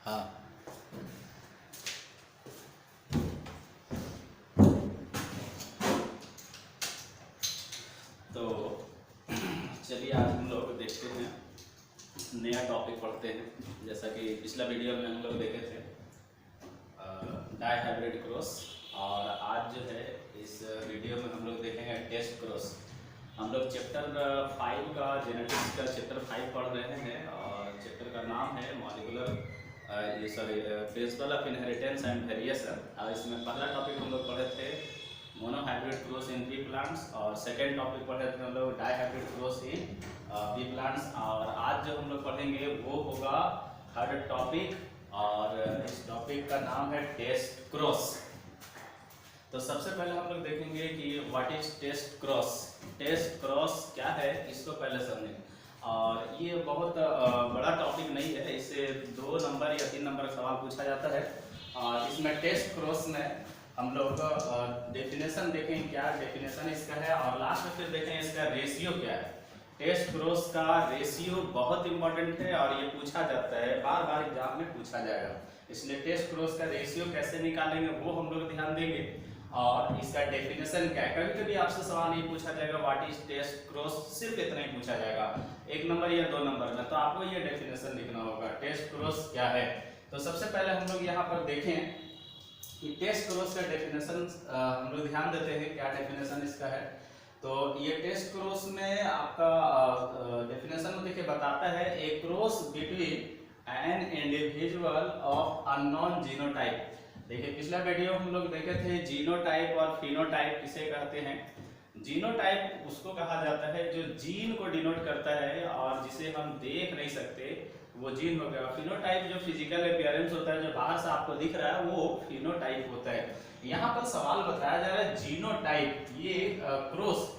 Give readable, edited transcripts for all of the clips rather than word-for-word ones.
हाँ। तो चलिए आज हम लोग देखते हैं, नया टॉपिक पढ़ते हैं। जैसा कि पिछला वीडियो में हम लोग देखे थे डाई हाइब्रिड क्रॉस, और आज जो है इस वीडियो में हम लोग देखेंगे टेस्ट क्रॉस। हम लोग चैप्टर 5 का जेनेटिक्स का चैप्टर 5 पढ़ रहे हैं और चैप्टर का नाम है molecular principle of inheritance and variation. और इसमें पहला टॉपिक हम लोग पढ़े थे mono hybrid cross in P plants, और सेकेंड टॉपिक पढ़े थे हम लोग die hybrid cross in P plants. और आज जो हम लोग पढ़ेंगे वो होगा थर्ड टॉपिक, और इस टॉपिक का नाम है टेस्ट क्रॉस। तो सबसे पहले हम लोग देखेंगे कि what is test cross. Test cross क्या है इसको पहले समझें। और ये बहुत बड़ा टॉपिक नहीं है, इससे 2 नंबर या 3 नंबर का सवाल पूछा जाता है। और इसमें टेस्ट क्रॉस में हम लोग डेफिनेशन देखेंगे, क्या डेफिनेशन इसका है, और लास्ट में फिर देखेंगे इसका रेशियो क्या है। टेस्ट क्रॉस का रेशियो बहुत इंपॉर्टेंट है और ये पूछा जाता है, बार बार एग्जाम में पूछा जाएगा, इसलिए टेस्ट क्रॉस का रेशियो कैसे निकालेंगे वो हम लोग ध्यान देंगे। और इसका डेफिनेशन क्या है, कभी कभी आपसे सवाल ये पूछा जाएगा व्हाट इज टेस्ट क्रॉस, सिर्फ इतना ही पूछा जाएगा 1 नंबर या 2 नंबर में, तो आपको ये डेफिनेशन लिखना होगा टेस्ट क्रॉस क्या है। तो सबसे पहले हम लोग यहाँ पर देखें कि टेस्ट क्रॉस का डेफिनेशन हम लोग ध्यान देते हैं क्या डेफिनेशन इसका है। तो ये टेस्ट क्रॉस में आपका डेफिनेशन में देखिए बताता है a cross between an individual of unknown genotype. देखिए पिछला वीडियो हम लोग देखे थे जीनोटाइप और फिनोटाइप किसे कहते हैं। जीनोटाइप उसको कहा जाता है जो जीन को डिनोट करता है और जिसे हम देख नहीं सकते, वो जीन हो गया। फिनोटाइप जो फिजिकल अपीयरेंस होता है, जो बाहर से आपको दिख रहा है, वो फिनोटाइप होता है। यहाँ पर सवाल बताया जा रहा है जीनोटाइप, ये क्रॉस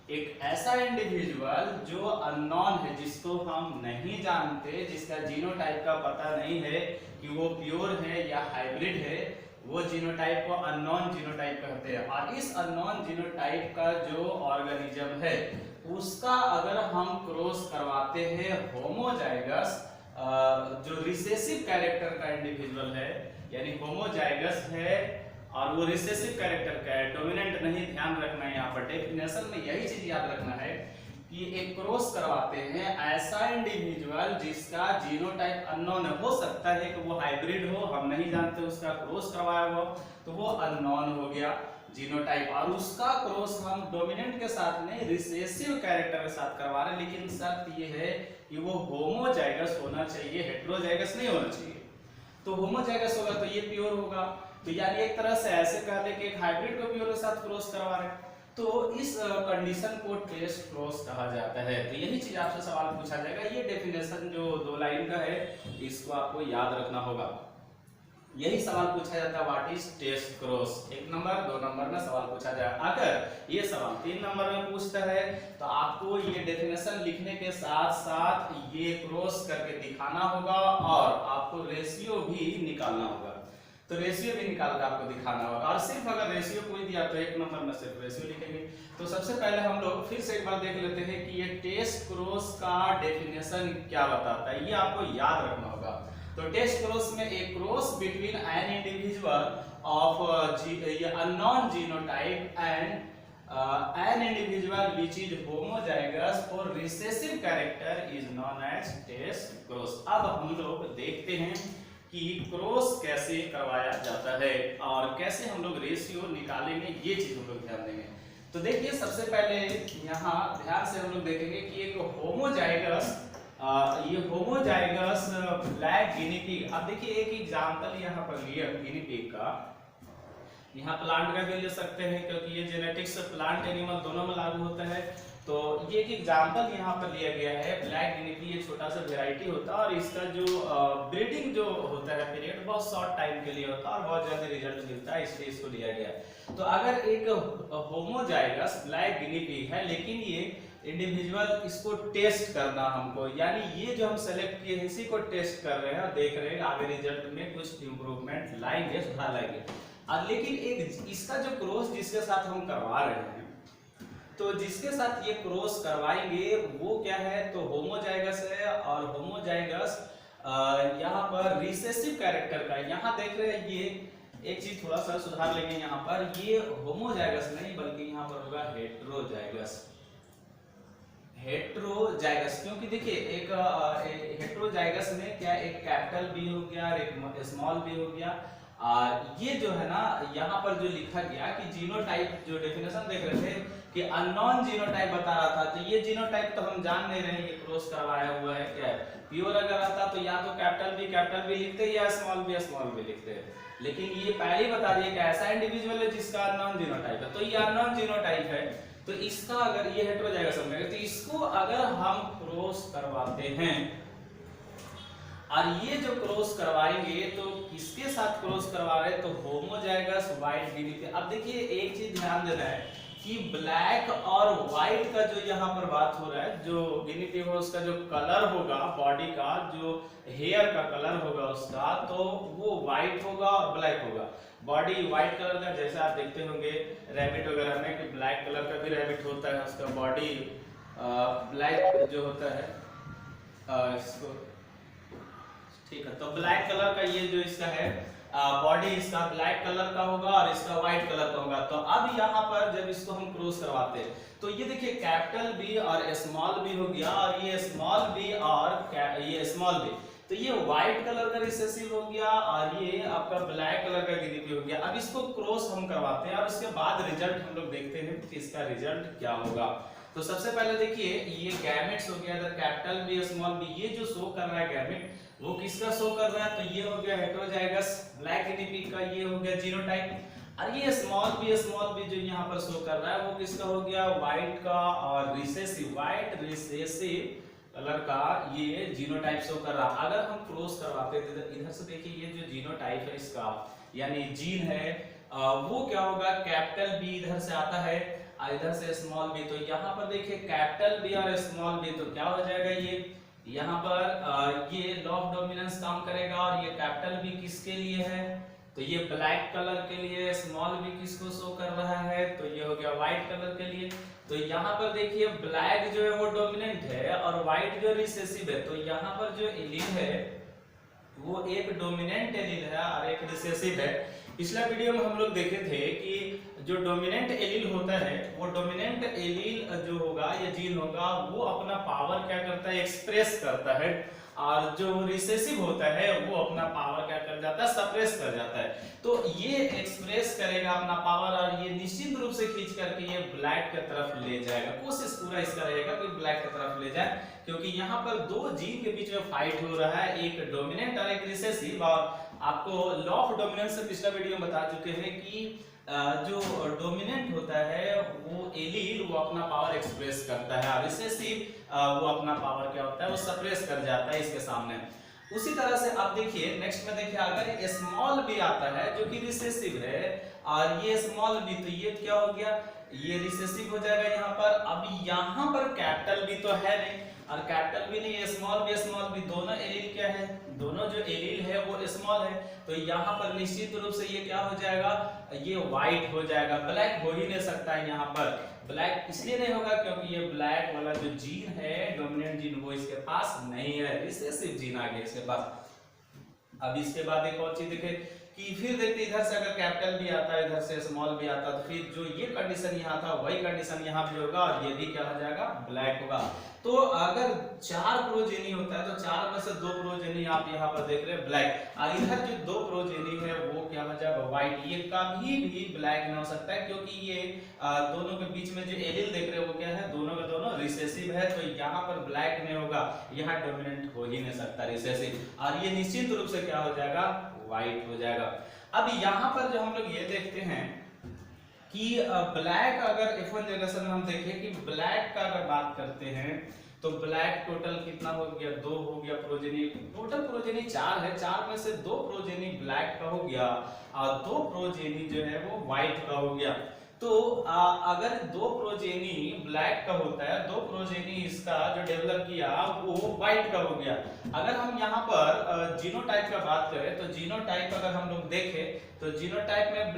एक ऐसा इंडिविजुअल जो अननोन है, जिसको हम नहीं जानते, जिसका जीनोटाइप का पता नहीं है कि वो प्योर है या हाइब्रिड है, वो जीनोटाइप को अननोन जीनोटाइप कहते हैं। और इस अननोन जीनोटाइप का जो ऑर्गेनिज्म है उसका अगर हम क्रॉस करवाते हैं होमोजाइगस जो रिसेसिव कैरेक्टर का इंडिविजुअल है, यानी होमोजाइगस है और वो रिसेसिव कैरेक्टर का है, डोमिनेंट नहीं, ध्यान रखना है। यहाँ पर डेफिनेशन में यही चीज याद रखना है कि एक क्रॉस करवाते हैं ऐसा इंडिविजुअल जिसका जीनोटाइप अननोन है। हो सकता है कि वो हाइब्रिड हो, हम नहीं जानते, उसका क्रॉस करवाया हो तो वो अननोन हो गया जीनोटाइप, और उसका क्रॉस हम डोमिनेंट के साथ नहीं रिसेसिव कैरेक्टर के साथ करवा रहे हैं। लेकिन शर्त ये है कि वो होमोजाइगस होना चाहिए, हेटेरोजाइगस नहीं होना चाहिए। तो होमोजाइगस होगा तो ये प्योर होगा। तो यानी एक तरह से ऐसे कह दे कि एक हाइब्रिड को प्योर के साथ क्रॉस करवा रहे हैं, तो इस कंडीशन को टेस्ट क्रॉस कहा जाता है। तो यही चीज आपसे सवाल पूछा जाएगा। ये डेफिनेशन जो 2 लाइन का है इसको आपको याद रखना होगा। यही सवाल पूछा जाता है what is test cross. 1 number 2 number में सवाल पूछा जाए। अगर ये सवाल 3 नंबर में पूछता है तो आपको ये डेफिनेशन लिखने के साथ साथ ये क्रॉस करके दिखाना होगा और आपको रेशियो भी निकालना होगा। तो रेशियो भी निकाल कर आपको दिखाना होगा, और सिर्फ अगर रेशियो कोई दिया तो 1 नंबर में सिर्फ रेशियो लिखेंगे। तो सबसे पहले हम लोग फिर से एक बार देख लेते हैं कि ये टेस्ट क्रॉस का डेफिनेशन क्या बताता है, ये आपको याद रखना होगा। तो टेस्ट क्रॉस में एक cross between an individual of unknown genotype and an individual which is homozygous for recessive character is known as test cross. अब हम लोग देखते हैं कि क्रॉस कैसे करवाया जाता है और कैसे हम लोग रेशियो निकालेंगे, ये चीज हम लोग ध्यान देंगे। तो देखिए सबसे पहले यहाँ ध्यान से हम लोग देखेंगे कि एक होमोजाइगस ये होमोजाइगस ब्लैक गिनी पिग। अब देखिए एक एग्जांपल यहाँ पर लिया गिनी पिग का, यहाँ प्लांट का भी ले सकते हैं क्योंकि ये जेनेटिक्स प्लांट एनिमल दोनों में लागू होता है। तो ये एक एग्जांपल यहाँ पर लिया गया है ब्लैक गिनी पिग। ये छोटा सा वेराइटी होता है और इसका जो ब्रीडिंग जो होता है पीरियड बहुत शॉर्ट टाइम के लिए होता है और बहुत जल्दी रिजल्ट मिलता है, इसलिए इसको लिया गया है। तो अगर एक होमोजाइगस ब्लैक गिनी पिग है लेकिन ये इंडिविजुअल, इसको टेस्ट करना हमको, यानी ये जो हम सेलेक्ट किए इसी को टेस्ट कर रहे हैं और देख रहे हैं आगे रिजल्ट में कुछ इंप्रूवमेंट लाएंगे, सुधार लाएंगे। लेकिन एक इसका जो क्रॉस जिसके साथ हम करवा रहे हैं, तो जिसके साथ ये क्रॉस करवाएंगे वो क्या है, तो होमोजाइगस है। और होमोजाइगस यहाँ पर रिसेसिव कैरेक्टर का, यहाँ देख रहे हैं ये एक चीज थोड़ा सा सुधार लेंगे, यहाँ पर ये होमोजाइगस नहीं बल्कि यहाँ पर होगा हेट्रोजाइगस। हेट्रोजाइगस क्योंकि देखिए एक हेट्रोजाइगस में क्या एक कैपिटल बी हो गया और एक स्मॉल बी हो गया। ये जो है ना यहाँ पर जो लिखा गया कि जीनोटाइप, जो डेफिनेशन देख रहे थे कि अननोन जीनोटाइप बता रहा था, तो ये जीनोटाइप तो हम जान नहीं रहे ये क्रॉस करवाया हुआ है क्या है। प्योर अगर आता तो या तो कैपिटल बी लिखते या स्मॉल बी लिखते हैं, लेकिन ये पहले ही बता दिया कि ऐसा इंडिविजुअल है जिसका अननोन जीनोटाइप है, तो ये अननोन जीनोटाइप है। तो इसका अगर ये हेट्रोजाइगस समझेगा तो इसको अगर हम क्रॉस करवाते हैं और ये जो क्रॉस करवाएंगे तो किसके साथ क्रॉस करवा रहे हैं, तो होमोजाइगस व्हाइट गिनी पिग। अब देखिए एक चीज ध्यान देना है कि ब्लैक और व्हाइट का जो यहाँ पर बात हो रहा है, जो गिनी पिग है उसका जो कलर होगा बॉडी का, जो हेयर का कलर होगा उसका, तो वो व्हाइट होगा और ब्लैक होगा। बॉडी व्हाइट कलर का, जैसे आप देखते होंगे रैबिट वगैरह में कि ब्लैक कलर का भी रैबिट होता है, उसका बॉडी ब्लैक जो होता है इसको, ठीक है। तो ब्लैक कलर का ये जो इसका है बॉडी इसका ब्लैक कलर का होगा और इसका व्हाइट कलर का होगा। तो अब यहाँ पर जब इसको हम क्रॉस करवाते हैं तो ये देखिए कैपिटल बी और स्मॉल बी हो गया, और ये स्मॉल बी और ये स्मॉल बी, तो ये व्हाइट कलर का रिसेसिव हो गया और ये आपका ब्लैक कलर का गिनी पिग हो गया। अब इसको क्रॉस हम करवाते हैं और उसके बाद रिजल्ट हम लोग देखते हैं कि इसका रिजल्ट क्या होगा। तो सबसे पहले देखिए ये गैमेट्स हो गया, इधर कैपिटल बी स्मॉल बी, ये जो शो कर रहा है गैमेट वो किसका शो कर रहा है, तो ये हो गया हेट्रोजाइगस ब्लैक गिनी पिग का, ये हो गया जीनोटाइप। और ये स्मॉल बी जो यहाँ पर शो कर रहा है वो किसका हो गया, व्हाइट का और रिसेसिव, व्हाइट रिसेसिव कलर का ये जीनोटाइप शो कर रहा। अगर हम क्रॉस करवाते थे इधर से देखिए ये जो जीनोटाइप है इसका यानी जीन है वो क्या होगा, कैपिटल बी इधर से आता है और इधर से स्मॉल बी, तो यहाँ पर देखिए कैपिटल बी और स्मॉल बी, तो क्या हो जाएगा ये यहाँ पर ये लॉ ऑफ डोमिनेंस काम करेगा। और ये कैपिटल बी किसके लिए है, तो ये ब्लैक कलर के लिए, स्मॉल बी किसको शो कर रहा है, तो ये हो गया व्हाइट कलर के लिए। तो यहाँ पर देखिए ब्लैक जो है वो डोमिनेंट है और व्हाइट जो रिसेसिव है, तो यहाँ पर जो एलील है वो एक डोमिनेंट एलील है और एक रिसेसिव है। पिछला वीडियो में हम लोग देखे थे कि जो डोमिनेंट एलील होता है वो डोमिनेंट एलील जो होगा या जीन होगा वो अपना पावर क्या करता है, एक्सप्रेस करता है, और जो रिसेसिव होता है वो अपना पावर क्या कर जाता है, सप्रेस कर जाता है। तो ये एक्सप्रेस करेगा अपना पावर और ये निश्चित रूप से खींच करके ये ब्लैक की तरफ ले जाएगा। कोशिश पूरा इसका रहेगा कि ब्लैक की तरफ ले जाए, क्योंकि यहाँ पर दो जीन के बीच में फाइट हो रहा है, एक डोमिनेंट और एक रिसेसिव। और आपको लॉ ऑफ डोमिनेंस से पिछला वीडियो में बता चुके हैं कि जो डोमिनेंट होता है वो एलील वो अपना पावर एक्सप्रेस करता है और रिसेसिव वो अपना पावर क्या होता है वो सप्रेस कर जाता है इसके सामने। उसी तरह से आप देखिए नेक्स्ट में देखिए अगर स्मॉल बी आता है जो कि रिसेसिव है और ये स्मॉल बी, तो ये क्या हो गया, ये रिसेसिव हो जाएगा यहाँ पर। अब यहाँ पर कैपिटल बी तो है नहीं और कैपिटल बी नहीं, स्मॉल बी दोनों एलील क्या है, दोनों जो एलील है वो स्मॉल है, तो यहाँ पर निश्चित रूप से ये क्या हो जाएगा, ये व्हाइट हो जाएगा। ब्लैक हो ही नहीं सकता है यहाँ पर, ब्लैक इसलिए नहीं होगा क्योंकि ये ब्लैक वाला जो जीन है डोमिनेंट जीन वो इसके पास नहीं है, रिसेसिव जीन आ गया इसके पास। अब इसके बाद एक और चीज देखे कि फिर देखते इधर से अगर कैपिटल भी आता है इधर से स्मॉल भी आता है, तो फिर जो ये कंडीशन यहाँ था वही कंडीशन यहाँ भी होगा और ये भी क्या हो जाएगा, ब्लैक होगा। तो अगर 4 प्रोजेनी होता है तो 4 में से 2 प्रोजेनी आप यहाँ पर देख रहे हैं ब्लैक, और इधर जो 2 प्रोजेनी है वो क्या हो जाएगा, व्हाइट। ये कभी भी ब्लैक नहीं हो सकता है क्योंकि ये दोनों के बीच में जो एलील देख रहे हैं वो क्या है, दोनों के दोनों रिसेसिव है, तो यहाँ पर ब्लैक नहीं होगा, यहाँ डोमिनेंट हो ही नहीं सकता रिसेसिव, और ये निश्चित रूप से क्या हो जाएगा, व्हाइट हो जाएगा। अब यहाँ पर जो हम लोग ये देखते हैं कि ब्लैक अगर F1 जनरेशन में हम देखें कि ब्लैक का अगर बात करते हैं तो ब्लैक टोटल कितना हो गया, 2 हो गया प्रोजेनी, टोटल प्रोजेनी 4 है, 4 में से 2 प्रोजेनी ब्लैक का हो गया और 2 प्रोजेनी जो है वो व्हाइट का हो गया। तो अगर 2 प्रोजेनी ब्लैक का होता है, 2 प्रोजेनी इसका जो डेवलप किया वो व्हाइट का हो गया। अगर हम यहाँ पर जीनोटाइप का बात करें तो जीनोटाइप अगर हम लोग देखें तो जीनोटाइप में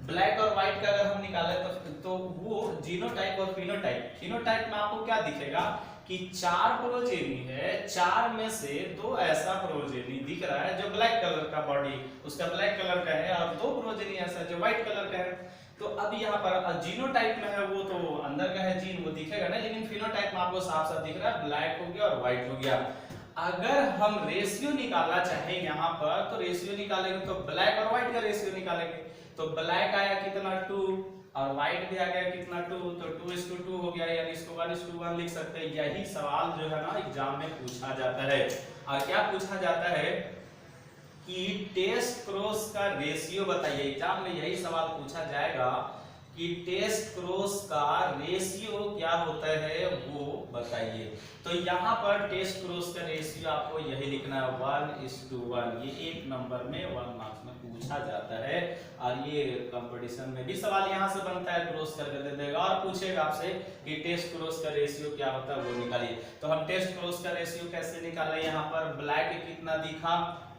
ब्लैक और व्हाइट का अगर हम निकाले तो वो जीनोटाइप और फिनोटाइप में आपको क्या दिखेगा कि 4 प्रोजेनी है, 4 में से 2 ऐसा प्रोजेनी दिख रहा है जो ब्लैक कलर का बॉडी उसका ब्लैक कलर का है और 2 प्रोजेनी ऐसा जो व्हाइट कलर का है। तो अब यहाँ पर जीनोटाइप में है वो तो अंदर का है जीन वो दिखेगा ना, लेकिन फिनोटाइप में आपको साफ साफ दिख रहा है ब्लैक हो गया और व्हाइट हो गया। अगर हम रेशियो निकालना चाहें यहाँ पर तो रेशियो निकालेंगे तो ब्लैक और व्हाइट का रेशियो निकालेंगे तो ब्लैक आया कितना 2 और व्हाइट भी आ गया कितना 2 तो 2:2 हो गया, यानी इसको 1:1 लिख सकते हैं। यही सवाल जो है ना एग्जाम में पूछा जाता है। और क्या पूछा जाता है कि टेस्ट क्रॉस का रेशियो बताइए। एग्जाम में यही सवाल पूछा जाएगा कि टेस्ट क्रॉस का रेशियो क्या होता है वो बताइए। तो यहाँ पर टेस्ट क्रॉस का रेशियो आपको यही लिखना है 1:1। ये 1 नंबर में 1 मार्क्स में पूछा जाता है और ये कंपटीशन में भी सवाल यहाँ से बनता है, क्रॉस करके दे देगा और पूछेगा आपसे कि टेस्ट क्रॉस का रेशियो क्या होता है वो निकालिए। तो हम टेस्ट क्रॉस का रेशियो कैसे निकालें, यहाँ पर ब्लैक कितना दिखा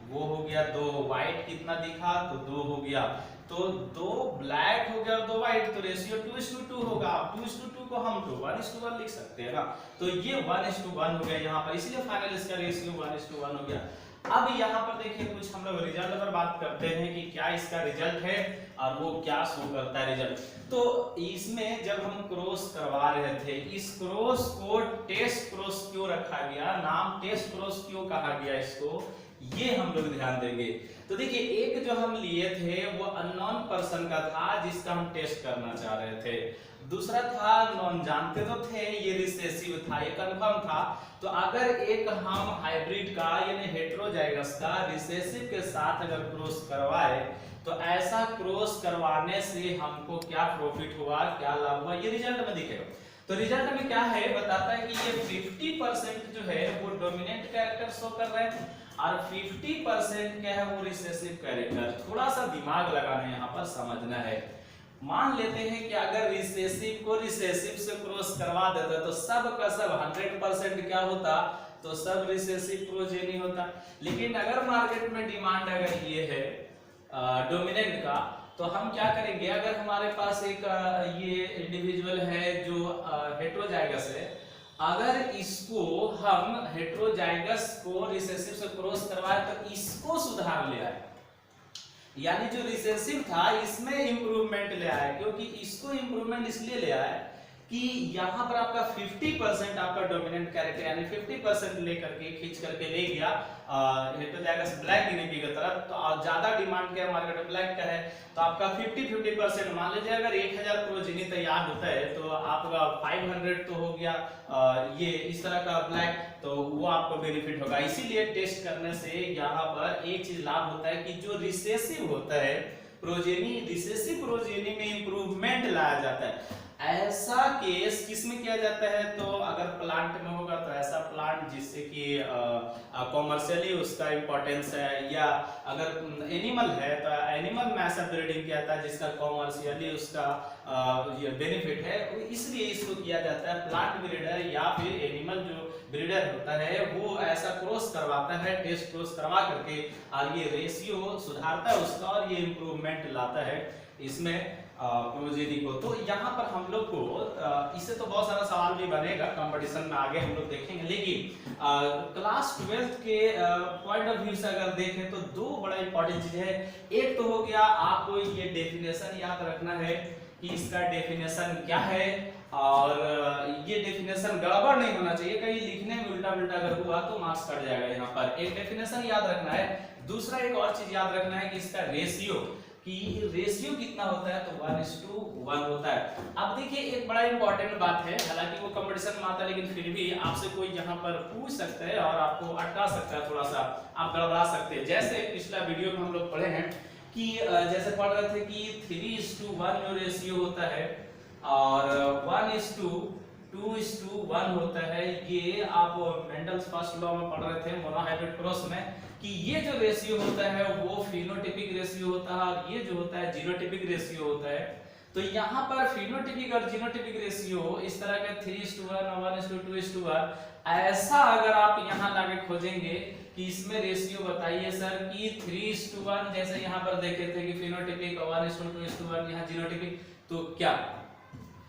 वो हो गया 2, व्हाइट कितना दिखा तो 2 हो गया, तो 2 ब्लैक हो गया और 2 व्हाइट, तो रेशियो 2:2 होगा। 2:2 को हम तो 1:1 लिख सकते हैं ना, तो ये 1:1 हो गया यहाँ पर, इसलिए फाइनल इसका रेशियो 1:1 हो गया। अब यहाँ पर देखिए कुछ हम लोग रिजल्ट पर बात करते हैं कि क्या इसका रिजल्ट है और वो क्या शो करता है रिजल्ट। तो इसमें जब हम क्रॉस करवा रहे थे इस क्रॉस को टेस्ट क्रॉस क्यों रखा गया, नाम टेस्ट क्रॉस क्यों कहा गया इसको, ये हम लोग ध्यान देंगे। तो देखिए एक जो हम लिए थे वो अननोन पर्सन का था जिसका हम टेस्ट करना चाह रहे थे, दूसरा था नॉन जानते तो थे ये रिसेसिव था ये कंफर्म था। तो अगर एक हम हाइब्रिड का यानी हेटेरोजाइगस का रिसेसिव के साथ अगर क्रॉस करवाए तो ऐसा क्रॉस करवाने से हमको क्या प्रॉफिट हुआ क्या लाभ हुआ ये रिजल्ट में दिखेगा। तो रिजल्ट में क्या है बताता है कि ये 50% जो है वो डोमिनेंट कैरेक्टर शो कर रहे हैं और 50% क्या है वो रिसेसिव कैरेक्टर। थोड़ा सा दिमाग लगाना यहाँ पर समझना है। मान लेते हैं कि अगर रिसेसिव को रिसेसिव से क्रॉस करवा देते तो सब का सब 100% क्या होता तो सब रिसेसिव प्रोजेनी होता। लेकिन अगर मार्केट में डिमांड अगर ये है डोमिनेंट का तो हम क्या करेंगे, अगर हमारे पास एक ये इंडिविजुअल है जो हेटेरोजाइगस है, अगर इसको हम हेटेरोजाइगस को रिसेसिव से क्रॉस करवाए तो इसको सुधार ले आए, यानी जो रिसेसिव था इसमें इंप्रूवमेंट ले आए। क्योंकि इसको इंप्रूवमेंट इसलिए ले आए कि यहाँ पर आपका 50% आपका डोमिनेंट कैरेक्टर यानी 50% लेकर के खींच करके ले गया हेटेरोजाइगस ब्लैक गिनीपी की तरफ। तो ज्यादा डिमांड क्या मार्केट में ब्लैक का है तो आपका 50% मान लीजिए अगर 1000 प्रोजेनी तैयार होता है तो आपका 500 तो हो गया ये इस तरह का ब्लैक, तो वो आपको बेनिफिट होगा। इसीलिए टेस्ट करने से यहाँ पर एक चीज लाभ होता है कि जो रिसेसिव होता है प्रोजेनी, रिसेसिव प्रोजेनी में इंप्रूवमेंट लाया जाता है। ऐसा केस किसमें किया जाता है तो अगर प्लांट में होगा तो ऐसा प्लांट जिससे कि कॉमर्शियली उसका इंपॉर्टेंस है, या अगर एनिमल है तो एनिमल में ऐसा ब्रीडिंग किया जाता है जिसका कॉमर्शियली उसका ये बेनिफिट है, इसलिए इसको किया जाता है। प्लांट ब्रीडर या फिर एनिमल जो ब्रीडर होता है वो ऐसा क्रॉस करवाता है, टेस्ट क्रॉस करवा करके और ये रेशियो सुधारता है उसका और ये इंप्रूवमेंट लाता है इसमें प्रोजेनी को। तो यहाँ पर हम लोग को इससे तो बहुत सारा सवाल भी बनेगा कंपटीशन में आगे हम लोग देखेंगे, लेकिन क्लास 12th के पॉइंट ऑफ व्यू से अगर देखें तो दो बड़ा इंपॉर्टेंट चीज है। एक तो हो गया आपको ये डेफिनेशन याद रखना है कि इसका डेफिनेशन क्या है और ये डेफिनेशन गड़बड़ नहीं होना चाहिए, कहीं लिखने में उल्टा उल्टा अगर हुआ तो मार्क्स कट जाएगा। यहाँ पर एक डेफिनेशन याद रखना है। दूसरा एक और चीज याद रखना है कि इसका रेशियो कि रेशियो कितना होता है तो 1:1 होता है। अब देखिए एक बड़ा इंपॉर्टेंट बात है, हालांकि वो कंपटीशन में आता है लेकिन फिर भी आपसे कोई यहाँ पर पूछ सकता है और आपको अटका सकता है, थोड़ा सा आप गड़बड़ा सकते हैं। जैसे पिछला वीडियो में हम लोग पढ़े हैं कि जैसे पढ़ रहे थे कि 3:1 जो रेशियो होता है और 1:2:1 होता है। ये आप मेंडल्स फर्स्ट लॉ में पढ़ रहे थे मोनोहाइब्रिड क्रॉस में कि ये जो रेशियो होता है वो फिनोटाइपिक रेशियो होता है और ये जो होता है जीनोटाइपिक रेशियो होता है। तो यहाँ पर फिनोटाइपिक और जीनोटाइपिक रेशियो इस तरह के 3:1 और 1:2:1 ऐसा अगर आप यहाँ लाके खोजेंगे कि इसमें रेशियो बताइए सर कि 3:1 जैसे यहाँ पर देखे थे कि फिनोटाइपिक और 1:2:1 यहाँ जीनोटाइपिक, तो क्या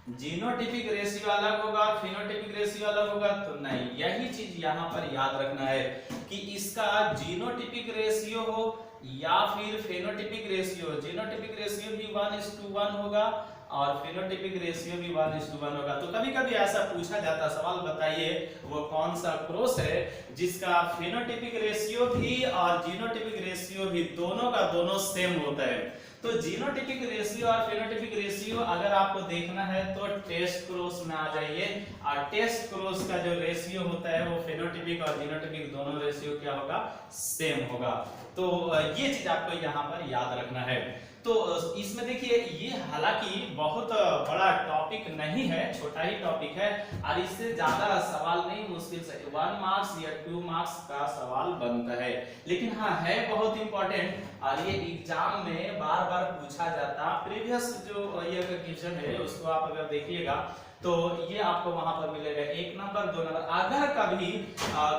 जीनोटिपिक रेशियो अलग होगा और फिनोटिपिक रेशियो अलग होगा? तो नहीं, यही चीज यहाँ पर याद रखना है कि इसका जीनोटिपिक रेशियो हो या फिर फेनोटिपिक रेशियो। जीनोटिपिक रेशियो भी 1:1 होगा और फेनोटिपिक रेशियो भी 1:1 होगा। तो कभी कभी ऐसा पूछा जाता सवाल, बताइए वो कौन सा क्रॉस है जिसका फेनोटिपिक रेशियो भी और जीनोटिपिक रेशियो भी दोनों का दोनों सेम होता है? तो जीनोटिपिक रेशियो और फेनोटिपिक रेशियो अगर आपको देखना है तो टेस्ट क्रॉस में आ जाइए, और टेस्ट क्रॉस का जो रेशियो होता है वो फेनोटिपिक और जीनोटिपिक दोनों रेशियो क्या होगा? सेम होगा। तो ये चीज आपको यहाँ पर याद रखना है। तो इसमें देखिए ये हालांकि बहुत बड़ा टॉपिक नहीं है, छोटा ही टॉपिक है और इससे ज्यादा सवाल नहीं, मुश्किल से 1 मार्क्स या 2 मार्क्स का सवाल बनता है, लेकिन हाँ है बहुत इंपॉर्टेंट और ये एग्जाम में बार बार पूछा जाता। प्रीवियस जो ईयर का क्वेश्चन है उसको आप अगर देखिएगा तो ये आपको वहां पर मिलेगा 1 नंबर 2 नंबर। अगर कभी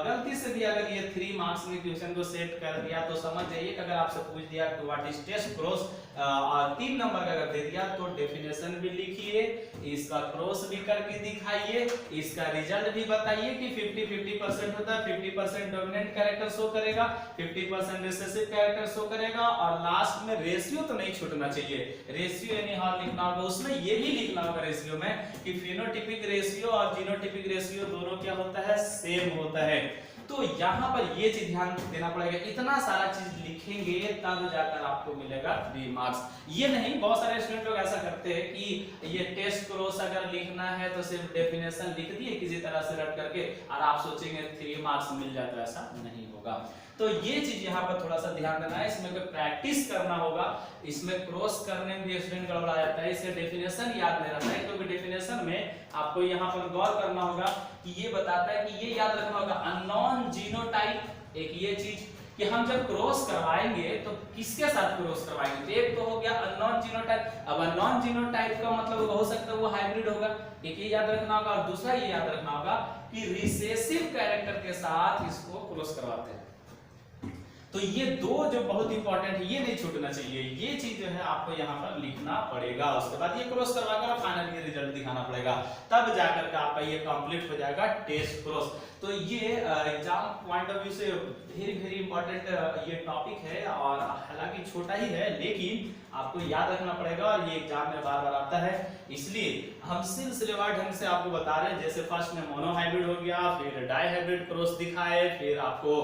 गलती से भी अगर ये 3 मार्क्स में क्वेश्चन को सेट कर दिया तो समझ जाइए कि अगर आपसे पूछ दिया कि व्हाट इज टेस्ट क्रॉस और 3 नंबर का अगर दे दिया तो डेफिनेशन भी लिखिए, इसका क्रॉस भी करके दिखाइए, इसका रिजल्ट भी बताइए कि 50-50% होता है, 50% डोमिनेंट कैरेक्टर शो करेगा, 50% रिसेसिव कैरेक्टर शो करेगा और लास्ट में रेशियो तो नहीं छूटना चाहिए। रेशियो यानी हाल लिखना होगा, उसमें ये भी लिखना होगा रेशियो में कि फेनोटिपिक रेशियो और जीनोटिपिक रेशियो दोनों क्या होता है? सेम होता है। तो यहाँ पर ये चीज ध्यान देना पड़ेगा, इतना सारा चीज लिखेंगे तब जाकर आपको मिलेगा 3 मार्क्स। ये नहीं, बहुत सारे स्टूडेंट लोग ऐसा करते हैं कि ये टेस्ट क्रॉस अगर लिखना है तो सिर्फ डेफिनेशन लिख दिए किसी तरह से रट करके और आप सोचेंगे 3 मार्क्स मिल जाता है, ऐसा नहीं होगा। तो ये चीज यहाँ पर थोड़ा सा ध्यान देना है, इसमें प्रैक्टिस करना होगा। इसमें क्रॉस करने में भी स्टूडेंट गड़बड़ा जाता है, इसे डेफिनेशन याद नहीं रहता है, क्योंकि डेफिनेशन में आपको यहाँ पर गौर करना होगा कि ये बताता है कि ये याद रखना होगा अननोन जीनोटाइप। एक ये चीज कि हम जब क्रॉस करवाएंगे तो किसके साथ क्रॉस करवाएंगे? तो एक तो हो गया अननोन जीनोटाइप। अब अननोन जीनोटाइप का मतलब हो सकता है वो हाइब्रिड होगा, एक ये याद रखना होगा, और दूसरा ये याद रखना होगा कि रिसेसिव कैरेक्टर के साथ इसको क्रॉस करवाते हैं। तो ये दो जो बहुत इंपॉर्टेंट है, ये नहीं छूटना चाहिए, ये चीज जो है आपको यहाँ पर लिखना पड़ेगा। उसके बाद ये क्रॉस करवाकर फाइनल ये रिजल्ट दिखाना पड़ेगा, तब जाकर के आपका ये कंप्लीट हो जाएगा टेस्ट क्रॉस। तो ये एग्जाम पॉइंट ऑफ व्यू से वेरी इंपॉर्टेंट ये टॉपिक है और हालांकि छोटा ही है लेकिन आपको याद रखना पड़ेगा और ये एग्जाम में बार बार आता है, इसलिए हम सिलसिलेवार ढंग से आपको बता रहे हैं। जैसे फर्स्ट में मोनोहाइब्रिड हो गया, फिर डाइहाइब्रिड क्रॉस दिखाए, फिर आपको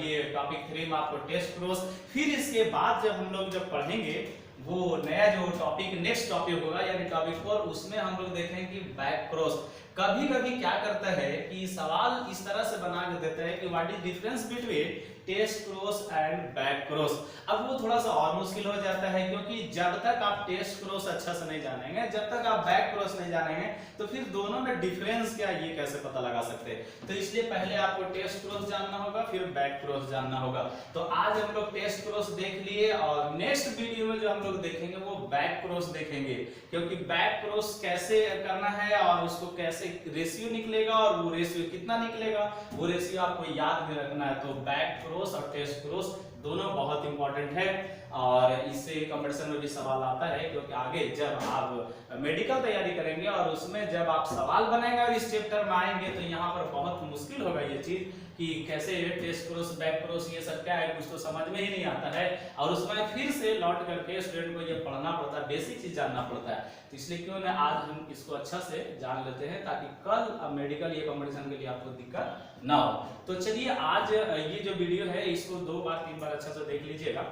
ये टॉपिक 3 में आपको टेस्ट क्रॉस, फिर इसके बाद जब हम लोग जब पढ़ेंगे वो नया जो टॉपिक नेक्स्ट टॉपिक होगा यानी टॉपिक 4, उसमें हम लोग देखेंगे कि बैक क्रॉस। कभी कभी क्या करता है कि सवाल इस तरह से बना के देता है कि what is difference between test cross and back cross. अब वो थोड़ा सा और मुश्किल हो जाता है, क्योंकि जब तक आप टेस्ट क्रॉस अच्छा से नहीं जानेंगे, जब तक आप बैक क्रॉस नहीं जानेंगे, तो फिर दोनों में डिफरेंस क्या ये कैसे पता लगा सकते हैं। तो इसलिए पहले आपको टेस्ट क्रॉस जानना होगा, फिर बैक क्रॉस जानना होगा। तो आज हम लोग टेस्ट क्रॉस देख लिए और नेक्स्ट वीडियो में जो हम लोग देखेंगे वो बैक क्रॉस देखेंगे, क्योंकि बैक क्रॉस कैसे करना है और उसको कैसे रेशियो निकलेगा और वो रेशियो कितना निकलेगा, वो रेशियो आपको याद भी रखना है। तो बैक क्रॉस और टेस्ट क्रॉस दोनों बहुत इंपॉर्टेंट है और इससे कंपटीशन में भी सवाल आता है, क्योंकि आगे जब आप मेडिकल तैयारी करेंगे और उसमें जब आप सवाल बनाएंगे और इस चैप्टर में आएंगे तो यहाँ पर बहुत मुश्किल होगा ये चीज कि कैसे टेस्ट क्रॉस बैक क्रॉस ये सब क्या है, कुछ तो समझ में ही नहीं आता है और उसमें फिर से लौट करके स्टूडेंट को ये पढ़ना पड़ता है, बेसिक चीज जानना पड़ता है। तो इसलिए क्यों ना आज हम इसको अच्छा से जान लेते हैं ताकि कल मेडिकल ये कंपटीशन के लिए आपको दिक्कत ना हो। तो चलिए आज ये जो वीडियो है इसको 2 बार 3 बार अच्छा से देख लीजिएगा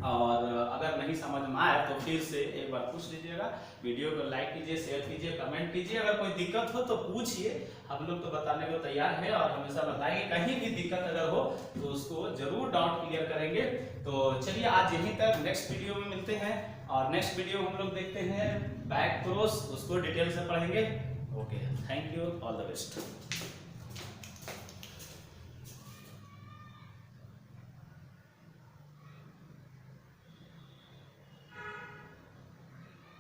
और अगर नहीं समझ में आया तो फिर से एक बार पूछ लीजिएगा। वीडियो को लाइक कीजिए, शेयर कीजिए, कमेंट कीजिए। अगर कोई दिक्कत हो तो पूछिए, हम लोग तो बताने को तैयार है और हमेशा बताएंगे। कहीं भी दिक्कत अगर हो तो उसको जरूर डाउट क्लियर करेंगे। तो चलिए आज यहीं तक, नेक्स्ट वीडियो में मिलते हैं और नेक्स्ट वीडियो हम लोग देखते हैं बैक क्रॉस, उसको डिटेल से पढ़ेंगे। Okay, thank you, all the best.